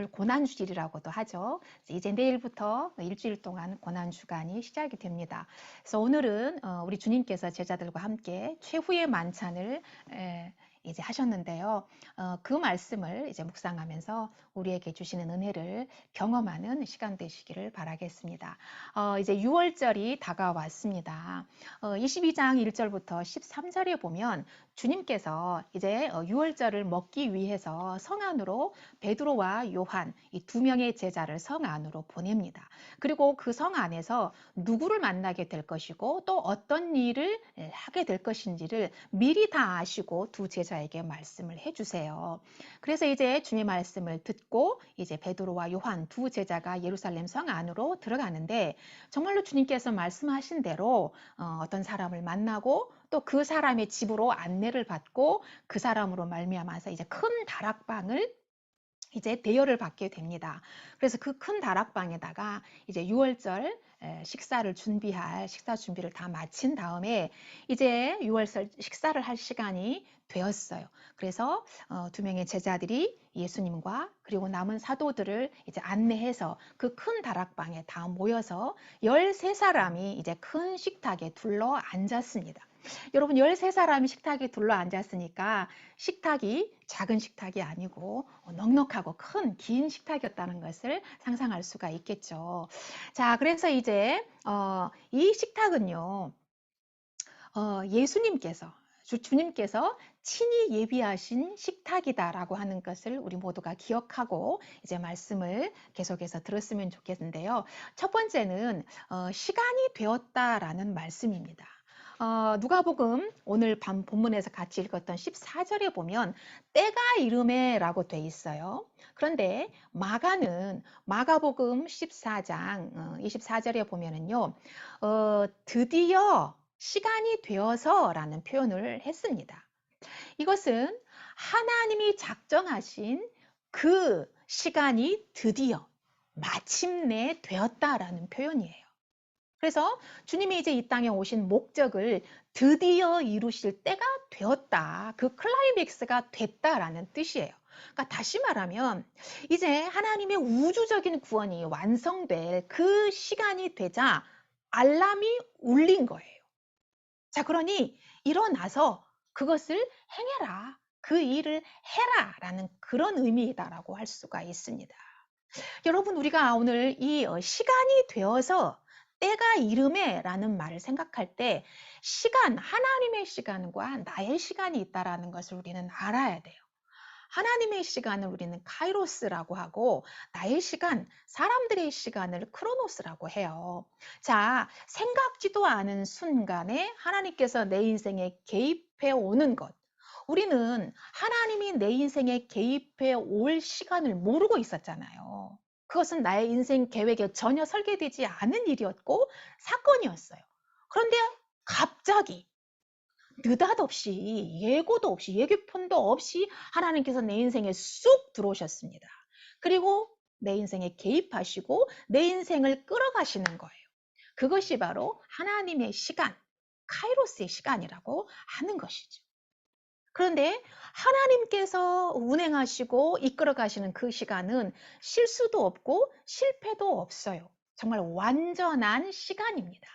오늘 고난주일이라고도 하죠. 이제 내일부터 일주일 동안 고난주간이 시작이 됩니다. 그래서 오늘은 우리 주님께서 제자들과 함께 최후의 만찬을 이제 하셨는데요. 그 말씀을 이제 묵상하면서 우리에게 주시는 은혜를 경험하는 시간 되시기를 바라겠습니다. 이제 6월절이 다가왔습니다. 22장 1절부터 13절에 보면 주님께서 이제 6월절을 먹기 위해서 성 안으로 베드로와 요한 이 두 명의 제자를 성 안으로 보냅니다. 그리고 그 성 안에서 누구를 만나게 될 것이고 또 어떤 일을 하게 될 것인지를 미리 다 아시고 두 제자에게 말씀을 해주세요. 그래서 이제 주님 말씀을 듣고 이제 베드로와 요한 두 제자가 예루살렘 성 안으로 들어가는데 정말로 주님께서 말씀하신 대로 어떤 사람을 만나고 또 그 사람의 집으로 안내를 받고 그 사람으로 말미암아서 이제 큰 다락방을 이제 대여를 받게 됩니다. 그래서 그 큰 다락방에다가 이제 6월절 식사를 준비할 식사 준비를 다 마친 다음에 이제 6월절 식사를 할 시간이 되었어요. 그래서 두 명의 제자들이 예수님과 그리고 남은 사도들을 이제 안내해서 그 큰 다락방에 다 모여서 13사람이 이제 큰 식탁에 둘러 앉았습니다. 여러분 13사람이 식탁에 둘러 앉았으니까 식탁이 작은 식탁이 아니고 넉넉하고 큰 긴 식탁이었다는 것을 상상할 수가 있겠죠. 자, 그래서 이제 이 식탁은요, 예수님께서 주님께서 친히 예비하신 식탁이다라고 하는 것을 우리 모두가 기억하고 이제 말씀을 계속해서 들었으면 좋겠는데요. 첫 번째는 시간이 되었다라는 말씀입니다. 누가복음 오늘 본문에서 같이 읽었던 14절에 보면 때가 이르매라고 돼 있어요. 그런데 마가는 마가복음 14장 24절에 보면은요, 드디어 시간이 되어서라는 표현을 했습니다. 이것은 하나님이 작정하신 그 시간이 드디어 마침내 되었다라는 표현이에요. 그래서 주님이 이제 이 땅에 오신 목적을 드디어 이루실 때가 되었다. 그 클라이맥스가 됐다라는 뜻이에요. 그러니까 다시 말하면 이제 하나님의 우주적인 구원이 완성될 그 시간이 되자 알람이 울린 거예요. 자, 그러니 일어나서 그것을 행해라. 그 일을 해라. 라는 그런 의미이다라고 할 수가 있습니다. 여러분, 우리가 오늘 이 시간이 되어서 때가 이름에 라는 말을 생각할 때 시간, 하나님의 시간과 나의 시간이 있다라는 것을 우리는 알아야 돼요. 하나님의 시간을 우리는 카이로스라고 하고 나의 시간, 사람들의 시간을 크로노스라고 해요. 자, 생각지도 않은 순간에 하나님께서 내 인생에 개입해 오는 것. 우리는 하나님이 내 인생에 개입해 올 시간을 모르고 있었잖아요. 그것은 나의 인생 계획에 전혀 설계되지 않은 일이었고 사건이었어요. 그런데 갑자기 느닷없이 예고도 없이 예고편도 없이 하나님께서 내 인생에 쑥 들어오셨습니다. 그리고 내 인생에 개입하시고 내 인생을 끌어가시는 거예요. 그것이 바로 하나님의 시간, 카이로스의 시간이라고 하는 것이죠. 그런데 하나님께서 운행하시고 이끌어 가시는 그 시간은 실수도 없고 실패도 없어요. 정말 완전한 시간입니다.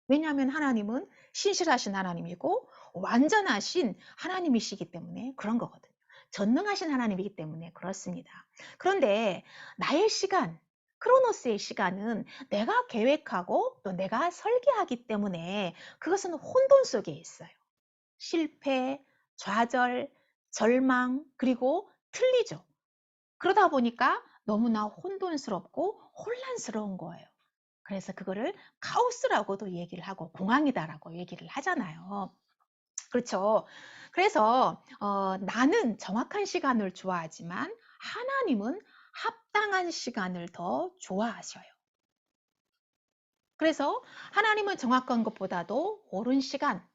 왜냐하면 하나님은 신실하신 하나님이고 완전하신 하나님이시기 때문에 그런 거거든요. 전능하신 하나님이기 때문에 그렇습니다. 그런데 나의 시간, 크로노스의 시간은 내가 계획하고 또 내가 설계하기 때문에 그것은 혼돈 속에 있어요. 실패, 좌절, 절망, 그리고 틀리죠. 그러다 보니까 너무나 혼돈스럽고 혼란스러운 거예요. 그래서 그거를 카오스라고도 얘기를 하고 공황이다라고 얘기를 하잖아요. 그렇죠. 그래서 나는 정확한 시간을 좋아하지만 하나님은 합당한 시간을 더 좋아하셔요. 그래서 하나님은 정확한 것보다도 옳은 시간,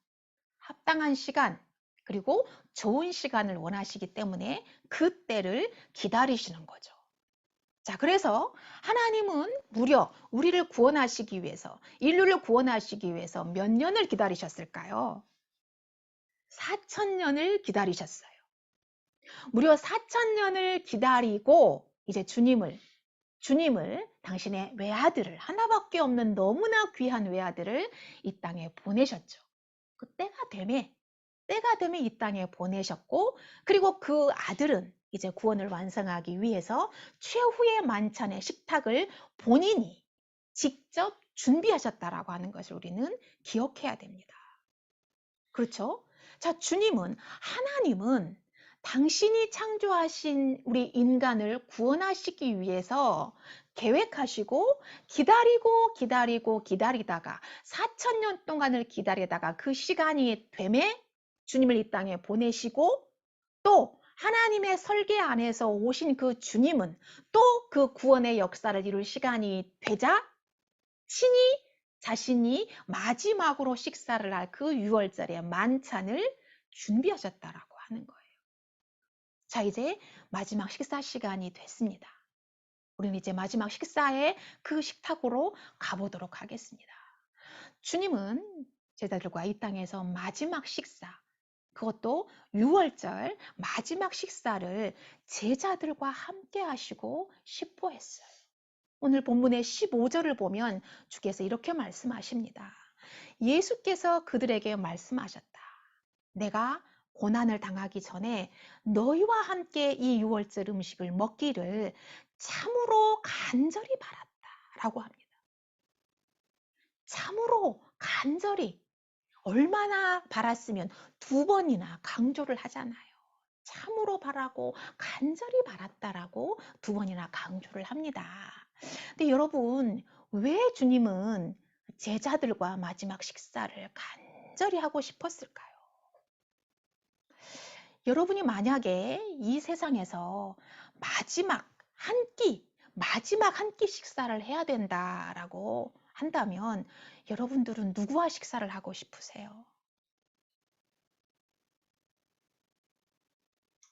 합당한 시간, 그리고 좋은 시간을 원하시기 때문에 그때를 기다리시는 거죠. 자, 그래서 하나님은 무려 우리를 구원하시기 위해서, 인류를 구원하시기 위해서 몇 년을 기다리셨을까요? 4,000년을 기다리셨어요. 무려 4,000년을 기다리고 이제 주님을 당신의 외아들을 하나밖에 없는 너무나 귀한 외아들을 이 땅에 보내셨죠. 그 때가 되면 이 땅에 보내셨고, 그리고 그 아들은 이제 구원을 완성하기 위해서 최후의 만찬의 식탁을 본인이 직접 준비하셨다라고 하는 것을 우리는 기억해야 됩니다. 그렇죠? 자, 하나님은 당신이 창조하신 우리 인간을 구원하시기 위해서 계획하시고 기다리다가 4,000년 동안을 기다리다가 그 시간이 되매 주님을 이 땅에 보내시고, 또 하나님의 설계 안에서 오신 그 주님은 또 그 구원의 역사를 이룰 시간이 되자 친히 자신이 마지막으로 식사를 할 그 유월절의 만찬을 준비하셨다라고 하는 거예요. 자, 이제 마지막 식사 시간이 됐습니다. 우리는 이제 마지막 식사의 그 식탁으로 가보도록 하겠습니다. 주님은 제자들과 이 땅에서 마지막 식사, 그것도 유월절 마지막 식사를 제자들과 함께 하시고 싶어 했어요. 오늘 본문의 15절을 보면 주께서 이렇게 말씀하십니다. 예수께서 그들에게 말씀하셨다. 내가 고난을 당하기 전에 너희와 함께 이 유월절 음식을 먹기를 참으로 간절히 바랐다 라고 합니다. 참으로 간절히, 얼마나 바랐으면 2번이나 강조를 하잖아요. 참으로 바라고 간절히 바랐다라고 2번이나 강조를 합니다. 근데 여러분, 왜 주님은 제자들과 마지막 식사를 간절히 하고 싶었을까요? 여러분이 만약에 이 세상에서 마지막 한 끼 식사를 해야 된다라고 한다면 여러분들은 누구와 식사를 하고 싶으세요?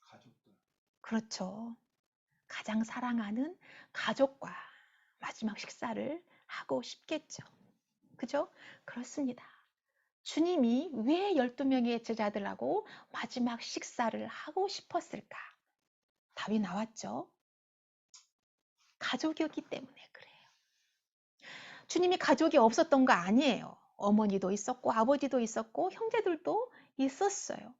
가족들. 그렇죠. 가장 사랑하는 가족과 마지막 식사를 하고 싶겠죠. 그죠? 그렇습니다. 주님이 왜 12명의 제자들하고 마지막 식사를 하고 싶었을까? 답이 나왔죠. 가족이었기 때문에 그래요. 주님이 가족이 없었던 거 아니에요. 어머니도 있었고 아버지도 있었고 형제들도 있었어요.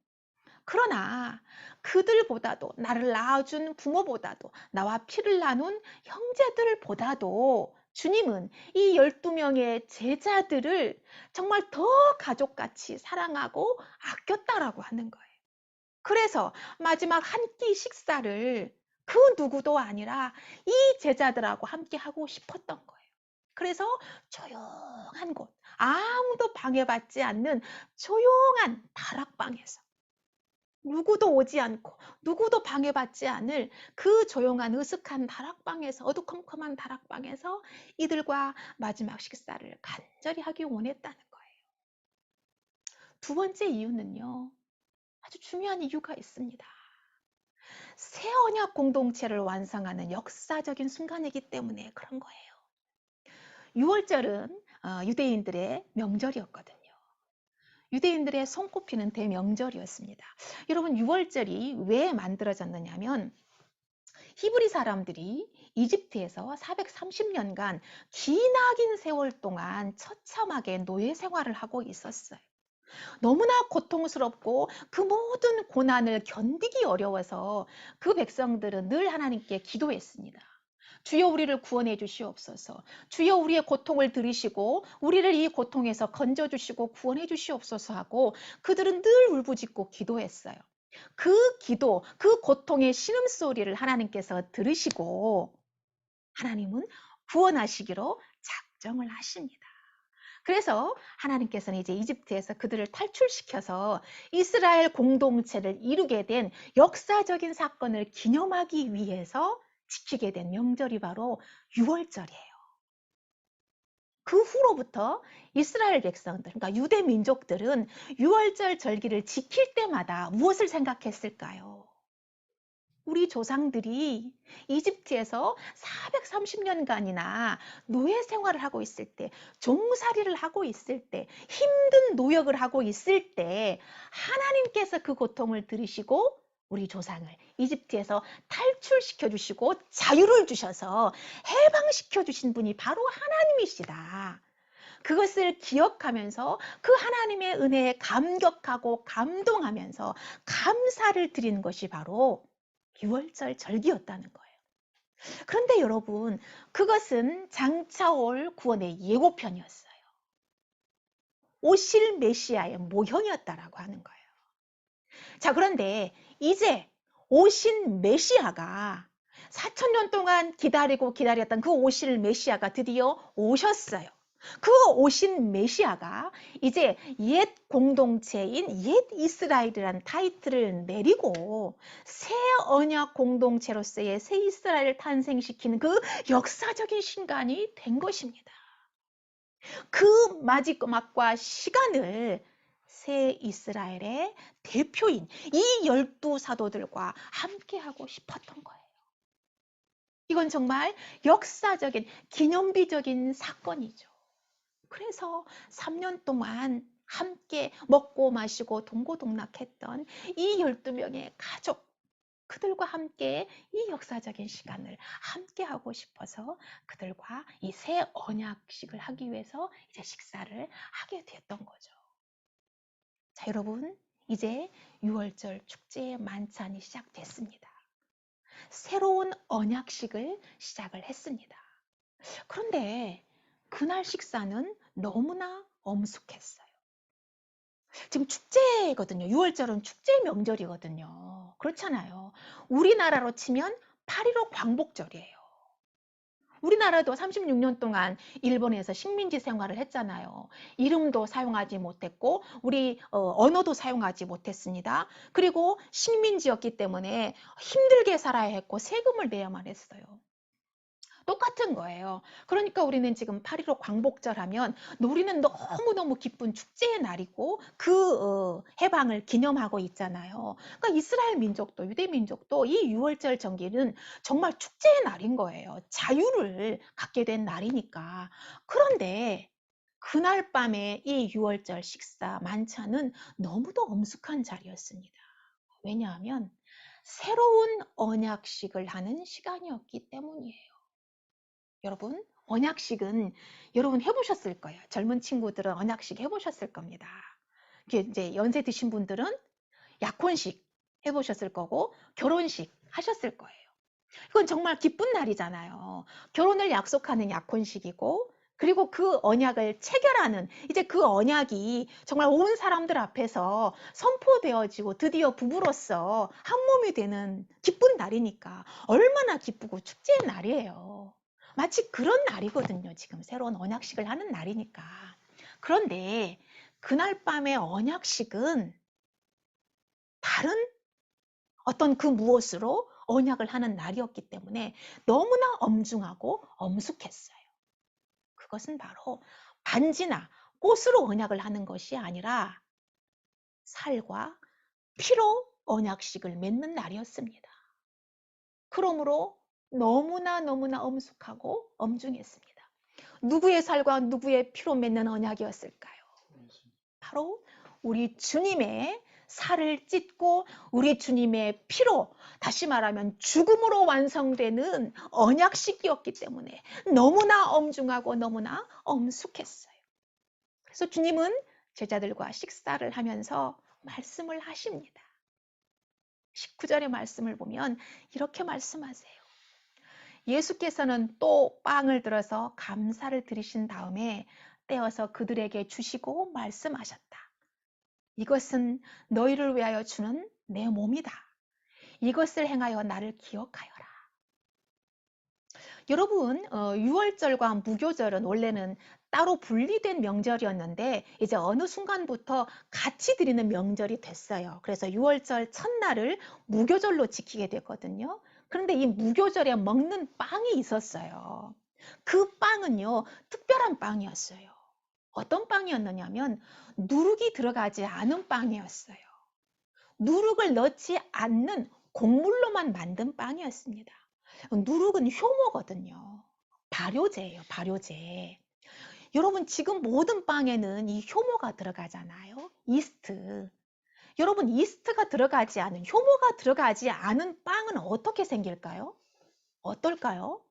그러나 그들보다도, 나를 낳아준 부모보다도, 나와 피를 나눈 형제들보다도 주님은 이 12명의 제자들을 정말 더 가족같이 사랑하고 아꼈다라고 하는 거예요. 그래서 마지막 한 끼 식사를 그 누구도 아니라 이 제자들하고 함께 하고 싶었던 거예요. 그래서 조용한 곳, 아무도 방해받지 않는 조용한 다락방에서, 누구도 오지 않고 누구도 방해받지 않을 그 조용한 으슥한 다락방에서, 어두컴컴한 다락방에서 이들과 마지막 식사를 간절히 하기 원했다는 거예요. 2번째 이유는요, 아주 중요한 이유가 있습니다. 새 언약 공동체를 완성하는 역사적인 순간이기 때문에 그런 거예요. 6월절은 유대인들의 명절이었거든요. 유대인들의 손꼽히는 대명절이었습니다. 여러분, 6월절이 왜 만들어졌느냐면 히브리 사람들이 이집트에서 430년간 기나긴 세월 동안 처참하게 노예 생활을 하고 있었어요. 너무나 고통스럽고 그 모든 고난을 견디기 어려워서 그 백성들은 늘 하나님께 기도했습니다. 주여 우리를 구원해 주시옵소서. 주여 우리의 고통을 들으시고 우리를 이 고통에서 건져 주시고 구원해 주시옵소서 하고 그들은 늘 울부짖고 기도했어요. 그 기도, 그 고통의 신음소리를 하나님께서 들으시고 하나님은 구원하시기로 작정을 하십니다. 그래서 하나님께서는 이제 이집트에서 그들을 탈출시켜서 이스라엘 공동체를 이루게 된 역사적인 사건을 기념하기 위해서 지키게 된 명절이 바로 6월절이에요. 그 후로부터 이스라엘 백성들, 그러니까 유대 민족들은 6월절 절기를 지킬 때마다 무엇을 생각했을까요? 우리 조상들이 이집트에서 430년간이나 노예 생활을 하고 있을 때, 종살이를 하고 있을 때, 힘든 노역을 하고 있을 때 하나님께서 그 고통을 들으시고 우리 조상을 이집트에서 탈출시켜 주시고 자유를 주셔서 해방시켜 주신 분이 바로 하나님이시다. 그것을 기억하면서 그 하나님의 은혜에 감격하고 감동하면서 감사를 드리는 것이 바로 유월절 절기였다는 거예요. 그런데 여러분, 그것은 장차 올 구원의 예고편이었어요. 오실 메시아의 모형이었다라고 하는 거예요. 자, 그런데 이제 오신 메시아가 4,000년 동안 기다리고 기다렸던 그 오실 메시아가 드디어 오셨어요. 그 오신 메시아가 이제 옛 공동체인 옛 이스라엘이라는 타이틀을 내리고 새 언약 공동체로서의 새 이스라엘을 탄생시키는 그 역사적인 순간이 된 것입니다. 그 마지막과 시간을 새 이스라엘의 대표인 이 12사도들과 함께하고 싶었던 거예요. 이건 정말 역사적인 기념비적인 사건이죠. 그래서 3년 동안 함께 먹고 마시고 동고동락했던 이 12명의 가족, 그들과 함께 이 역사적인 시간을 함께 하고 싶어서 그들과 이 새 언약식을 하기 위해서 이제 식사를 하게 되었던 거죠. 자, 여러분, 이제 6월절 축제의 만찬이 시작됐습니다. 새로운 언약식을 시작을 했습니다. 그런데 그날 식사는 너무나 엄숙했어요. 지금 축제거든요. 6월절은 축제 명절이거든요. 그렇잖아요. 우리나라로 치면 8.15 광복절이에요. 우리나라도 36년 동안 일본에서 식민지 생활을 했잖아요. 이름도 사용하지 못했고 우리 언어도 사용하지 못했습니다. 그리고 식민지였기 때문에 힘들게 살아야 했고 세금을 내야만 했어요. 똑같은 거예요. 그러니까 우리는 지금 8.15 광복절 하면 우리는 너무너무 기쁜 축제의 날이고 그 해방을 기념하고 있잖아요. 그러니까 이스라엘 민족도 유대 민족도 이 6월절 정기는 정말 축제의 날인 거예요. 자유를 갖게 된 날이니까. 그런데 그날 밤에 이 6월절 식사 만찬은 너무도 엄숙한 자리였습니다. 왜냐하면 새로운 언약식을 하는 시간이었기 때문이에요. 여러분, 언약식은 여러분 해보셨을 거예요. 젊은 친구들은 언약식 해보셨을 겁니다. 이제 연세 드신 분들은 약혼식 해보셨을 거고 결혼식 하셨을 거예요. 이건 정말 기쁜 날이잖아요. 결혼을 약속하는 약혼식이고 그리고 그 언약을 체결하는 이제 그 언약이 정말 온 사람들 앞에서 선포되어지고 드디어 부부로서 한 몸이 되는 기쁜 날이니까 얼마나 기쁘고 축제의 날이에요. 마치 그런 날이거든요. 지금 새로운 언약식을 하는 날이니까. 그런데 그날 밤의 언약식은 다른 어떤 그 무엇으로 언약을 하는 날이었기 때문에 너무나 엄중하고 엄숙했어요. 그것은 바로 반지나 꽃으로 언약을 하는 것이 아니라 살과 피로 언약식을 맺는 날이었습니다. 그러므로 너무나 엄숙하고 엄중했습니다. 누구의 살과 누구의 피로 맺는 언약이었을까요? 바로 우리 주님의 살을 찢고 우리 주님의 피로, 다시 말하면 죽음으로 완성되는 언약식이었기 때문에 너무나 엄중하고 너무나 엄숙했어요. 그래서 주님은 제자들과 식사를 하면서 말씀을 하십니다. 19절의 말씀을 보면 이렇게 말씀하세요. 예수께서는 또 빵을 들어서 감사를 드리신 다음에 떼어서 그들에게 주시고 말씀하셨다. 이것은 너희를 위하여 주는 내 몸이다. 이것을 행하여 나를 기억하여라. 여러분, 6월절과 무교절은 원래는 따로 분리된 명절이었는데 이제 어느 순간부터 같이 드리는 명절이 됐어요. 그래서 6월절 첫날을 무교절로 지키게 됐거든요. 그런데 이 무교절에 먹는 빵이 있었어요. 그 빵은요, 특별한 빵이었어요. 어떤 빵이었느냐면 누룩이 들어가지 않은 빵이었어요. 누룩을 넣지 않는 곡물로만 만든 빵이었습니다. 누룩은 효모거든요. 발효제예요, 발효제. 여러분, 지금 모든 빵에는 이 효모가 들어가잖아요. 이스트. 여러분 이스트가 들어가지 않은, 효모가 들어가지 않은 빵은 어떻게 생길까요? 어떨까요?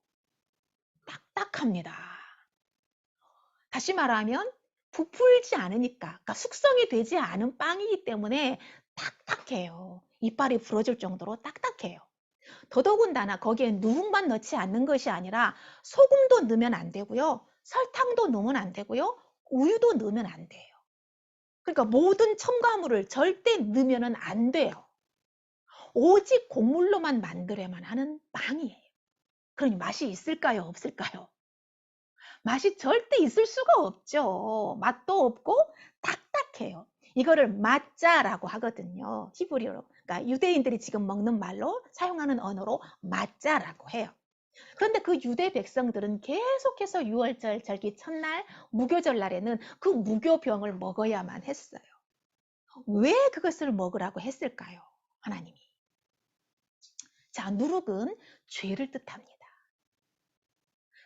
딱딱합니다. 다시 말하면 부풀지 않으니까, 그러니까 숙성이 되지 않은 빵이기 때문에 딱딱해요. 이빨이 부러질 정도로 딱딱해요. 더더군다나 거기에 누룩만 넣지 않는 것이 아니라 소금도 넣으면 안 되고요. 설탕도 넣으면 안 되고요. 우유도 넣으면 안 돼요. 그러니까 모든 첨가물을 절대 넣으면 안 돼요. 오직 곡물로만 만들어야만 하는 빵이에요. 그러니 맛이 있을까요? 없을까요? 맛이 절대 있을 수가 없죠. 맛도 없고 딱딱해요. 이거를 마짜라고 하거든요. 히브리어로. 그러니까 유대인들이 지금 먹는 말로 사용하는 언어로 마짜라고 해요. 그런데 그 유대 백성들은 계속해서 유월절 절기 첫날 무교절 날에는 그 무교병을 먹어야만 했어요. 왜 그것을 먹으라고 했을까요? 하나님이. 자, 누룩은 죄를 뜻합니다.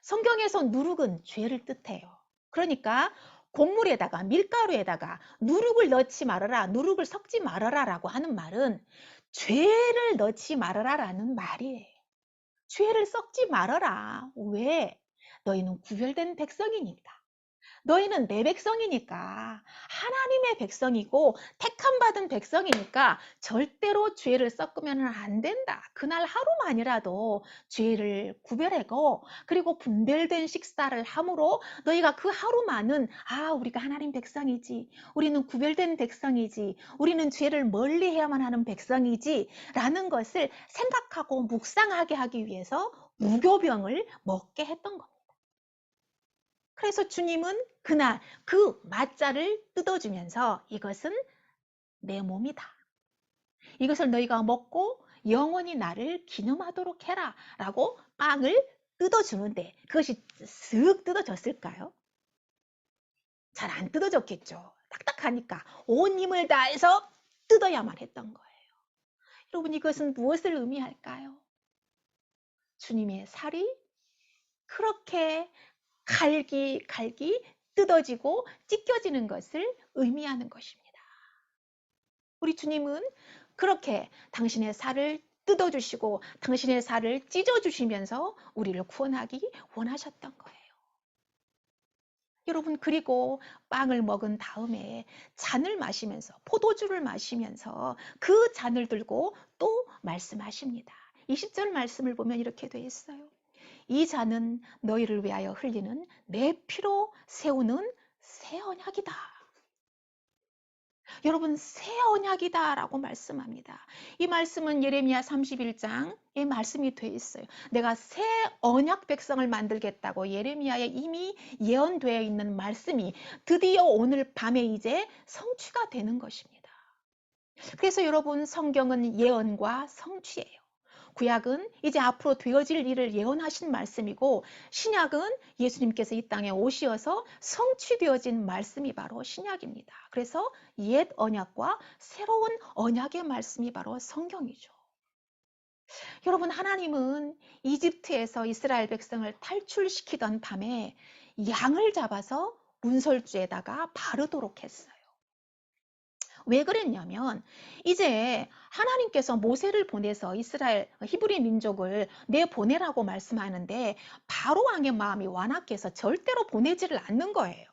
성경에서 누룩은 죄를 뜻해요. 그러니까 곡물에다가 밀가루에다가 누룩을 넣지 말아라, 누룩을 섞지 말아라 라고 하는 말은 죄를 넣지 말아라 라는 말이에요. 죄를 섞지 말아라. 왜? 너희는 구별된 백성이니까. 너희는 내 백성이니까, 하나님의 백성이고 택함 받은 백성이니까 절대로 죄를 섞으면 안 된다. 그날 하루만이라도 죄를 구별하고 그리고 분별된 식사를 함으로 너희가 그 하루만은 우리가 하나님 백성이지, 우리는 구별된 백성이지, 우리는 죄를 멀리해야만 하는 백성이지 라는 것을 생각하고 묵상하게 하기 위해서 무교병을 먹게 했던 겁니다. 그래서 주님은 그날 그 맞자를 뜯어주면서 이것은 내 몸이다. 이것을 너희가 먹고 영원히 나를 기념하도록 해라 라고 빵을 뜯어주는데 그것이 쓱 뜯어졌을까요? 잘 안 뜯어졌겠죠. 딱딱하니까 온 힘을 다해서 뜯어야만 했던 거예요. 여러분 이것은 무엇을 의미할까요? 주님의 살이 그렇게 갈기 뜯어지고 찢겨지는 것을 의미하는 것입니다. 우리 주님은 그렇게 당신의 살을 뜯어주시고 당신의 살을 찢어주시면서 우리를 구원하기 원하셨던 거예요. 여러분 그리고 빵을 먹은 다음에 잔을 마시면서 포도주를 마시면서 그 잔을 들고 또 말씀하십니다. 20절 말씀을 보면 이렇게 되어 있어요. 이 잔은 너희를 위하여 흘리는 내 피로 세우는 새 언약이다. 여러분 새 언약이다 라고 말씀합니다. 이 말씀은 예레미야 31장에 말씀이 되어 있어요. 내가 새 언약 백성을 만들겠다고 예레미야에 이미 예언되어 있는 말씀이 드디어 오늘 밤에 이제 성취가 되는 것입니다. 그래서 여러분 성경은 예언과 성취예요. 구약은 이제 앞으로 되어질 일을 예언하신 말씀이고 신약은 예수님께서 이 땅에 오시어서 성취되어진 말씀이 바로 신약입니다. 그래서 옛 언약과 새로운 언약의 말씀이 바로 성경이죠. 여러분 하나님은 이집트에서 이스라엘 백성을 탈출시키던 밤에 양을 잡아서 문설주에다가 바르도록 했어요. 왜 그랬냐면 이제 하나님께서 모세를 보내서 이스라엘 히브리 민족을 내보내라고 말씀하는데 바로 왕의 마음이 완악해서 절대로 보내지를 않는 거예요.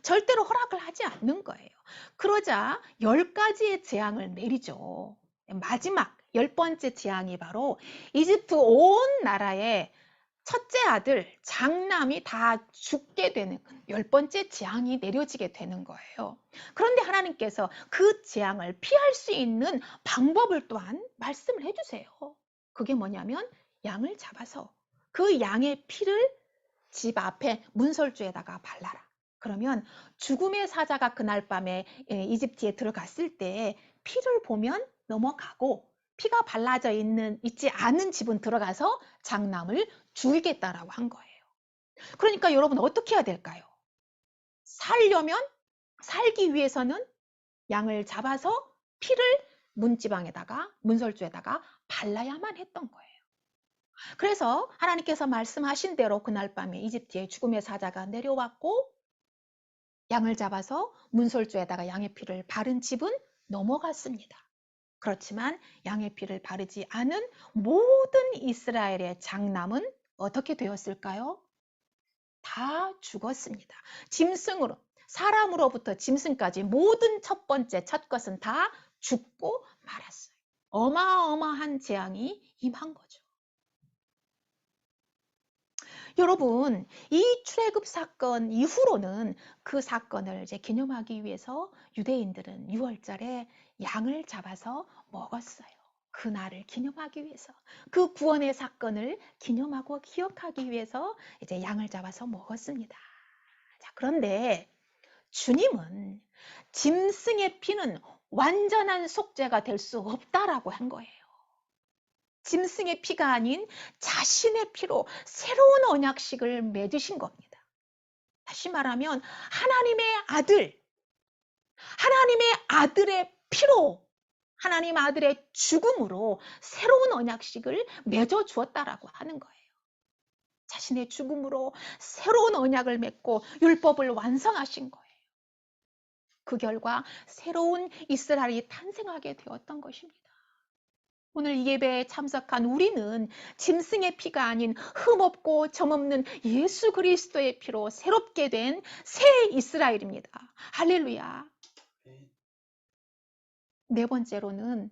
절대로 허락을 하지 않는 거예요. 그러자 10가지의 재앙을 내리죠. 마지막 10번째 재앙이 바로 이집트 온 나라에 첫째 아들, 장남이 다 죽게 되는 10번째 재앙이 내려지게 되는 거예요. 그런데 하나님께서 그 재앙을 피할 수 있는 방법을 또한 말씀을 해주세요. 그게 뭐냐면 양을 잡아서 그 양의 피를 집 앞에 문설주에다가 발라라. 그러면 죽음의 사자가 그날 밤에 이집트에 들어갔을 때 피를 보면 넘어가고 피가 발라져 있지 않은 집은 들어가서 장남을 죽이겠다라고 한 거예요. 그러니까 여러분 어떻게 해야 될까요? 살기 위해서는 양을 잡아서 피를 문지방에다가 문설주에다가 발라야만 했던 거예요. 그래서 하나님께서 말씀하신 대로 그날 밤에 이집트에 죽음의 사자가 내려왔고 양을 잡아서 문설주에다가 양의 피를 바른 집은 넘어갔습니다. 그렇지만 양의 피를 바르지 않은 모든 이스라엘의 장남은 어떻게 되었을까요? 다 죽었습니다. 짐승으로, 사람으로부터 짐승까지 모든 첫 번째 첫 것은 다 죽고 말았어요. 어마어마한 재앙이 임한 거죠. 여러분, 이 출애굽 사건 이후로는 그 사건을 이제 기념하기 위해서 유대인들은 6월절에 양을 잡아서 먹었어요. 그 날을 기념하기 위해서, 그 구원의 사건을 기념하고 기억하기 위해서 이제 양을 잡아서 먹었습니다. 자, 그런데 주님은 짐승의 피는 완전한 속죄가 될 수 없다라고 한 거예요. 짐승의 피가 아닌 자신의 피로 새로운 언약식을 맺으신 겁니다. 다시 말하면 하나님의 아들의 피로, 하나님 아들의 죽음으로 새로운 언약식을 맺어 주었다라고 하는 거예요. 자신의 죽음으로 새로운 언약을 맺고 율법을 완성하신 거예요. 그 결과 새로운 이스라엘이 탄생하게 되었던 것입니다. 오늘 이 예배에 참석한 우리는 짐승의 피가 아닌 흠없고 점없는 예수 그리스도의 피로 새롭게 된 새 이스라엘입니다. 할렐루야. 네 번째로는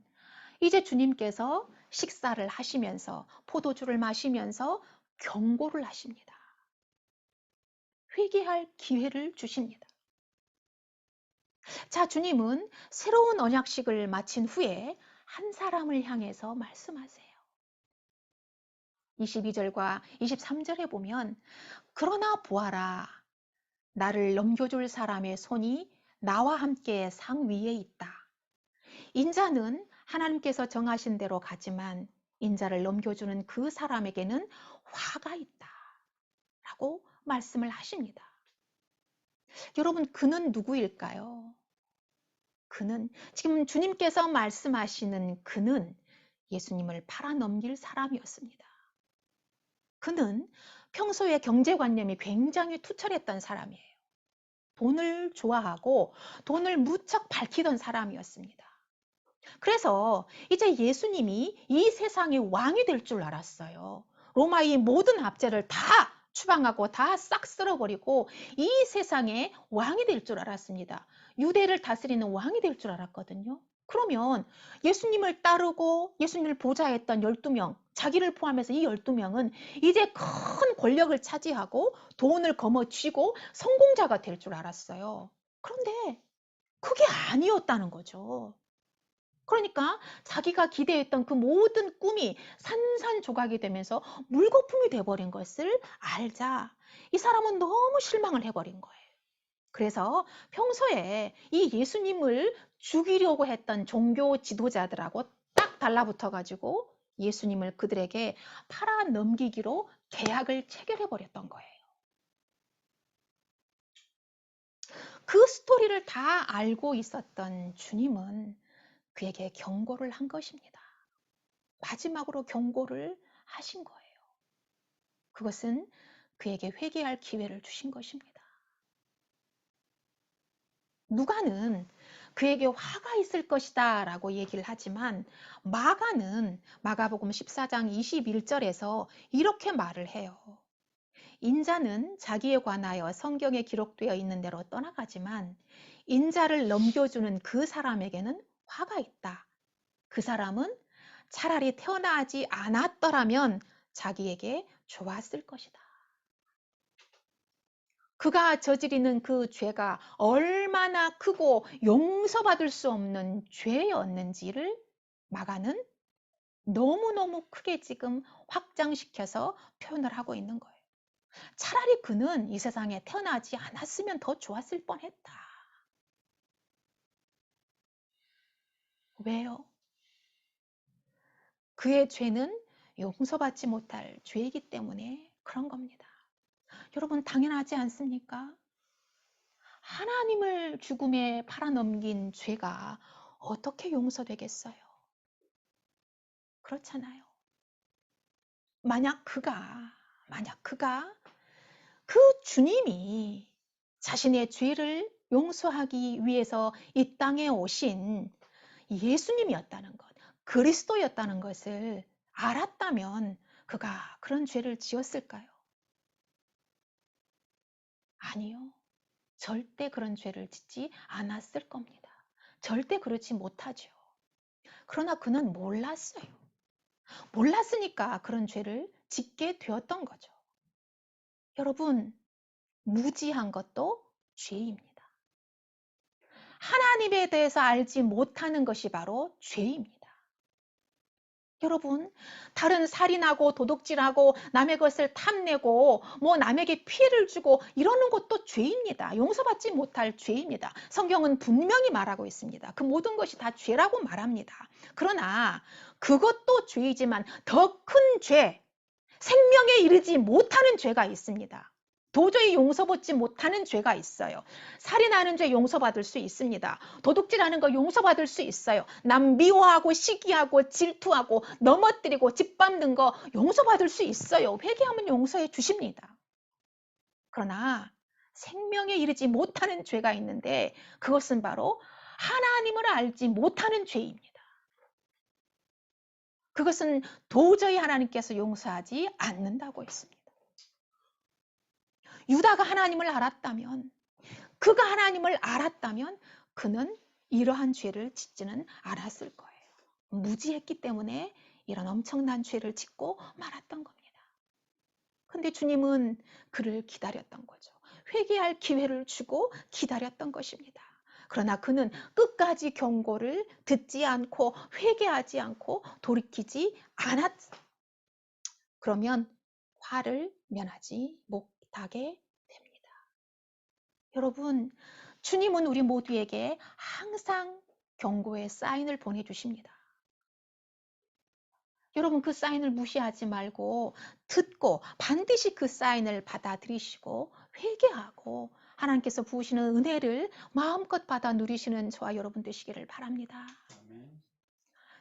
이제 주님께서 식사를 하시면서 포도주를 마시면서 경고를 하십니다. 회개할 기회를 주십니다. 자, 주님은 새로운 언약식을 마친 후에 한 사람을 향해서 말씀하세요. 22절과 23절에 보면 그러나 보아라, 나를 넘겨줄 사람의 손이 나와 함께 상 위에 있다. 인자는 하나님께서 정하신 대로 가지만 인자를 넘겨주는 그 사람에게는 화가 있다 라고 말씀을 하십니다. 여러분, 그는 누구일까요? 그는, 지금 주님께서 말씀하시는 그는 예수님을 팔아넘길 사람이었습니다. 그는 평소에 경제관념이 굉장히 투철했던 사람이에요. 돈을 좋아하고 돈을 무척 밝히던 사람이었습니다. 그래서 이제 예수님이 이 세상의 왕이 될 줄 알았어요. 로마의 모든 압제를 다 추방하고 다 싹 쓸어버리고 이 세상의 왕이 될 줄 알았습니다. 유대를 다스리는 왕이 될 줄 알았거든요. 그러면 예수님을 따르고 예수님을 보좌했던 12명, 자기를 포함해서 이 12명은 이제 큰 권력을 차지하고 돈을 거머쥐고 성공자가 될 줄 알았어요. 그런데 그게 아니었다는 거죠. 그러니까 자기가 기대했던 그 모든 꿈이 산산조각이 되면서 물거품이 돼버린 것을 알자 이 사람은 너무 실망을 해버린 거예요. 그래서 평소에 이 예수님을 죽이려고 했던 종교 지도자들하고 딱 달라붙어가지고 예수님을 그들에게 팔아넘기기로 계약을 체결해버렸던 거예요. 그 스토리를 다 알고 있었던 주님은 그에게 경고를 한 것입니다. 마지막으로 경고를 하신 거예요. 그것은 그에게 회개할 기회를 주신 것입니다. 누가는 그에게 화가 있을 것이다 라고 얘기를 하지만 마가는 마가복음 14장 21절에서 이렇게 말을 해요. 인자는 자기에 관하여 성경에 기록되어 있는 대로 떠나가지만 인자를 넘겨주는 그 사람에게는 화가 있다. 그 사람은 차라리 태어나지 않았더라면 자기에게 좋았을 것이다. 그가 저지르는 그 죄가 얼마나 크고 용서받을 수 없는 죄였는지를 마가는 너무너무 크게 지금 확장시켜서 표현을 하고 있는 거예요. 차라리 그는 이 세상에 태어나지 않았으면 더 좋았을 뻔했다. 왜요? 그의 죄는 용서받지 못할 죄이기 때문에 그런 겁니다. 여러분, 당연하지 않습니까? 하나님을 죽음에 팔아넘긴 죄가 어떻게 용서되겠어요? 그렇잖아요. 만약 그가 그 주님이 자신의 죄를 용서하기 위해서 이 땅에 오신 예수님이었다는 것, 그리스도였다는 것을 알았다면 그가 그런 죄를 지었을까요? 아니요. 절대 그런 죄를 짓지 않았을 겁니다. 절대 그렇지 못하죠. 그러나 그는 몰랐어요. 몰랐으니까 그런 죄를 짓게 되었던 거죠. 여러분, 무지한 것도 죄입니다. 하나님에 대해서 알지 못하는 것이 바로 죄입니다. 여러분, 다른 살인하고 도둑질하고 남의 것을 탐내고 뭐 남에게 피해를 주고 이러는 것도 죄입니다. 용서받지 못할 죄입니다. 성경은 분명히 말하고 있습니다. 그 모든 것이 다 죄라고 말합니다. 그러나 그것도 죄이지만 더 큰 죄, 생명에 이르지 못하는 죄가 있습니다. 도저히 용서받지 못하는 죄가 있어요. 살인하는 죄 용서받을 수 있습니다. 도둑질하는 거 용서받을 수 있어요. 남 미워하고 시기하고 질투하고 넘어뜨리고 짓밟는 거 용서받을 수 있어요. 회개하면 용서해 주십니다. 그러나 생명에 이르지 못하는 죄가 있는데 그것은 바로 하나님을 알지 못하는 죄입니다. 그것은 도저히 하나님께서 용서하지 않는다고 했습니다. 유다가 하나님을 알았다면, 그가 하나님을 알았다면 그는 이러한 죄를 짓지는 않았을 거예요. 무지했기 때문에 이런 엄청난 죄를 짓고 말았던 겁니다. 근데 주님은 그를 기다렸던 거죠. 회개할 기회를 주고 기다렸던 것입니다. 그러나 그는 끝까지 경고를 듣지 않고 회개하지 않고 돌이키지 않았어. 그러면 화를 면하지 못하게 됩니다. 여러분, 주님은 우리 모두에게 항상 경고의 사인을 보내주십니다. 여러분, 그 사인을 무시하지 말고 듣고 반드시 그 사인을 받아들이시고 회개하고 하나님께서 부으시는 은혜를 마음껏 받아 누리시는 저와 여러분 되시기를 바랍니다. 아멘.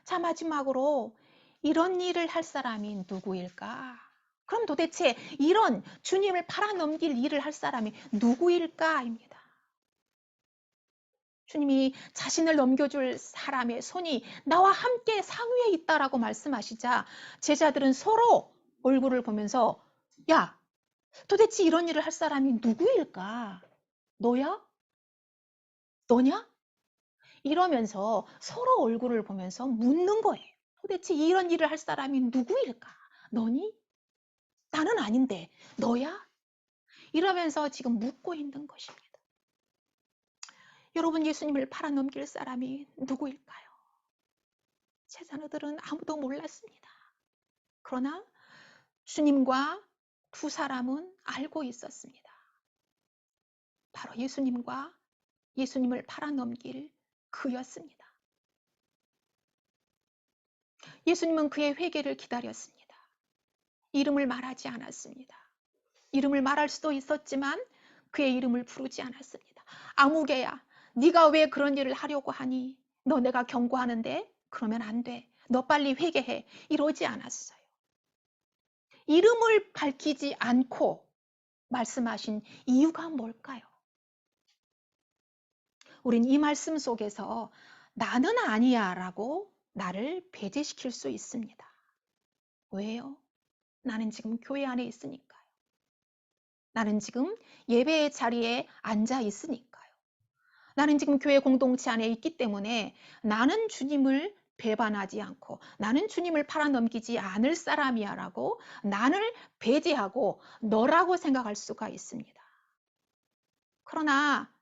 자, 마지막으로 이런 일을 할 사람이 누구일까? 그럼 도대체 이런 주님을 팔아넘길 일을 할 사람이 누구일까입니다. 주님이 자신을 넘겨줄 사람의 손이 나와 함께 상위에 있다라고 말씀하시자 제자들은 서로 얼굴을 보면서 야, 도대체 이런 일을 할 사람이 누구일까? 너야? 너냐? 이러면서 서로 얼굴을 보면서 묻는 거예요. 도대체 이런 일을 할 사람이 누구일까? 너니? 나는 아닌데 너야? 이러면서 지금 묻고 있는 것입니다. 여러분, 예수님을 팔아넘길 사람이 누구일까요? 제자들은 아무도 몰랐습니다. 그러나 주님과 두 사람은 알고 있었습니다. 바로 예수님과 예수님을 팔아넘길 그였습니다. 예수님은 그의 회개를 기다렸습니다. 이름을 말하지 않았습니다. 이름을 말할 수도 있었지만 그의 이름을 부르지 않았습니다. 아무개야, 네가 왜 그런 일을 하려고 하니? 너 내가 경고하는데 그러면 안 돼. 너 빨리 회개해. 이러지 않았어요. 이름을 밝히지 않고 말씀하신 이유가 뭘까요? 우린 이 말씀 속에서 나는 아니야 라고 나를 배제시킬 수 있습니다. 왜요? 나는 지금 교회 안에 있으니까요. 나는 지금 예배의 자리에 앉아 있으니까요. 나는 지금 교회 공동체 안에 있기 때문에 나는 주님을 배반하지 않고 나는 주님을 팔아넘기지 않을 사람이야 라고 나를 배제하고 너라고 생각할 수가 있습니다. 그러나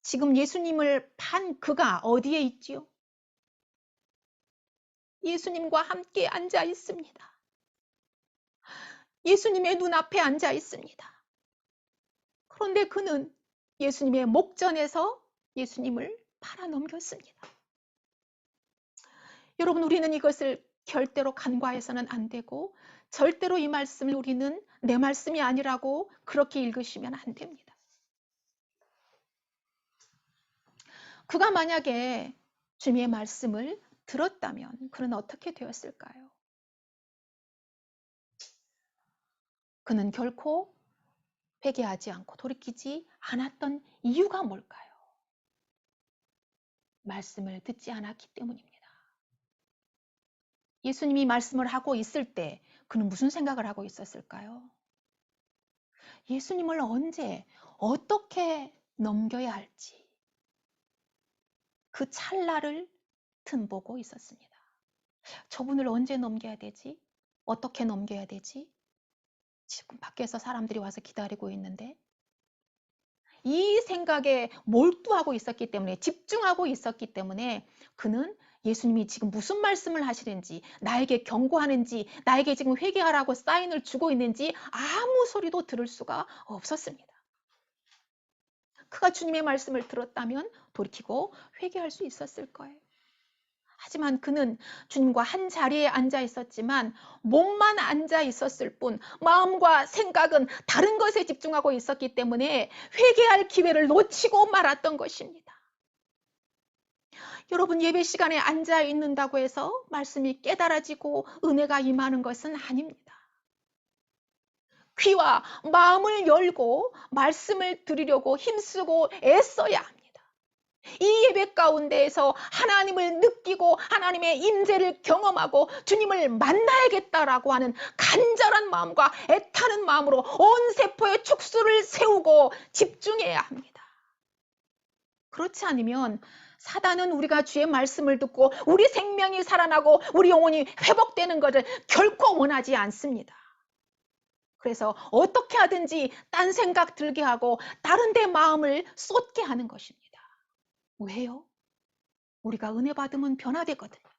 지금 예수님을 판 그가 어디에 있지요? 예수님과 함께 앉아 있습니다. 예수님의 눈앞에 앉아 있습니다. 그런데 그는 예수님의 목전에서 예수님을 팔아넘겼습니다. 여러분, 우리는 이것을 절대로 간과해서는 안 되고 절대로 이 말씀을 우리는 내 말씀이 아니라고 그렇게 읽으시면 안 됩니다. 그가 만약에 주님의 말씀을 들었다면 그는 어떻게 되었을까요? 그는 결코 회개하지 않고 돌이키지 않았던 이유가 뭘까요? 말씀을 듣지 않았기 때문입니다. 예수님이 말씀을 하고 있을 때 그는 무슨 생각을 하고 있었을까요? 예수님을 언제 어떻게 넘겨야 할지 그 찰나를 틈보고 있었습니다. 저분을 언제 넘겨야 되지? 어떻게 넘겨야 되지? 지금 밖에서 사람들이 와서 기다리고 있는데 이 생각에 몰두하고 있었기 때문에, 집중하고 있었기 때문에 그는 예수님이 지금 무슨 말씀을 하시는지, 나에게 경고하는지, 나에게 지금 회개하라고 사인을 주고 있는지 아무 소리도 들을 수가 없었습니다. 그가 주님의 말씀을 들었다면 돌이키고 회개할 수 있었을 거예요. 하지만 그는 주님과 한 자리에 앉아 있었지만 몸만 앉아 있었을 뿐 마음과 생각은 다른 것에 집중하고 있었기 때문에 회개할 기회를 놓치고 말았던 것입니다. 여러분, 예배 시간에 앉아 있는다고 해서 말씀이 깨달아지고 은혜가 임하는 것은 아닙니다. 귀와 마음을 열고 말씀을 들으려고 힘쓰고 애써야 합니다. 이 예배 가운데에서 하나님을 느끼고 하나님의 임재를 경험하고 주님을 만나야겠다라고 하는 간절한 마음과 애타는 마음으로 온 세포의 촉수를 세우고 집중해야 합니다. 그렇지 않으면 사단은 우리가 주의 말씀을 듣고 우리 생명이 살아나고 우리 영혼이 회복되는 것을 결코 원하지 않습니다. 그래서 어떻게 하든지 딴 생각 들게 하고 다른 데 마음을 쏟게 하는 것입니다. 왜요? 우리가 은혜 받으면 변화되거든요.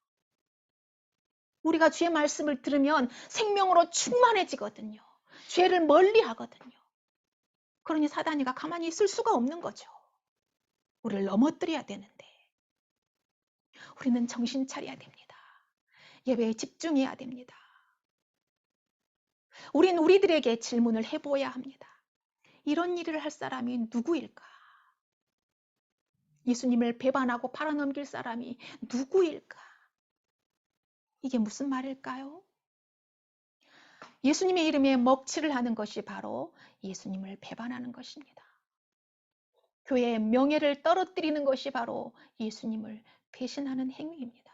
우리가 주의 말씀을 들으면 생명으로 충만해지거든요. 죄를 멀리 하거든요. 그러니 사단이가 가만히 있을 수가 없는 거죠. 우리를 넘어뜨려야 되는데 우리는 정신 차려야 됩니다. 예배에 집중해야 됩니다. 우린 우리들에게 질문을 해보아야 합니다. 이런 일을 할 사람이 누구일까? 예수님을 배반하고 팔아넘길 사람이 누구일까? 이게 무슨 말일까요? 예수님의 이름에 먹칠을 하는 것이 바로 예수님을 배반하는 것입니다. 교회의 명예를 떨어뜨리는 것이 바로 예수님을 배신하는 행위입니다.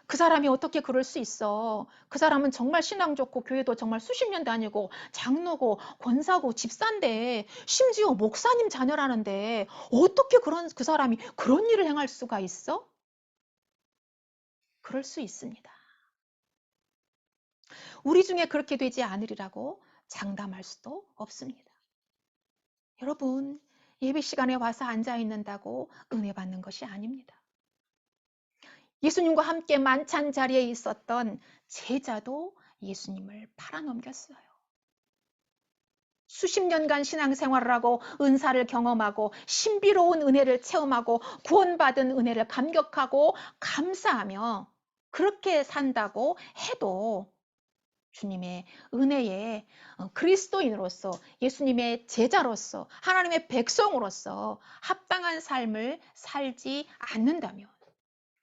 그 사람이 어떻게 그럴 수 있어? 그 사람은 정말 신앙 좋고 교회도 정말 수십 년 다니고 장로고 권사고 집사인데 심지어 목사님 자녀라는데 어떻게 그 사람이 그런 일을 행할 수가 있어? 그럴 수 있습니다. 우리 중에 그렇게 되지 않으리라고 장담할 수도 없습니다. 여러분, 예배 시간에 와서 앉아 있는다고 은혜 받는 것이 아닙니다. 예수님과 함께 만찬 자리에 있었던 제자도 예수님을 팔아넘겼어요. 수십 년간 신앙생활을 하고 은사를 경험하고 신비로운 은혜를 체험하고 구원받은 은혜를 감격하고 감사하며 그렇게 산다고 해도 주님의 은혜에 그리스도인으로서 예수님의 제자로서 하나님의 백성으로서 합당한 삶을 살지 않는다면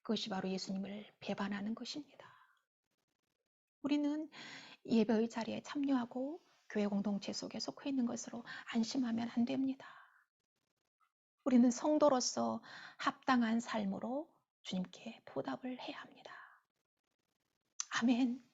그것이 바로 예수님을 배반하는 것입니다. 우리는 예배의 자리에 참여하고 교회 공동체 속에 속해 있는 것으로 안심하면 안 됩니다. 우리는 성도로서 합당한 삶으로 주님께 보답을 해야 합니다. 아멘.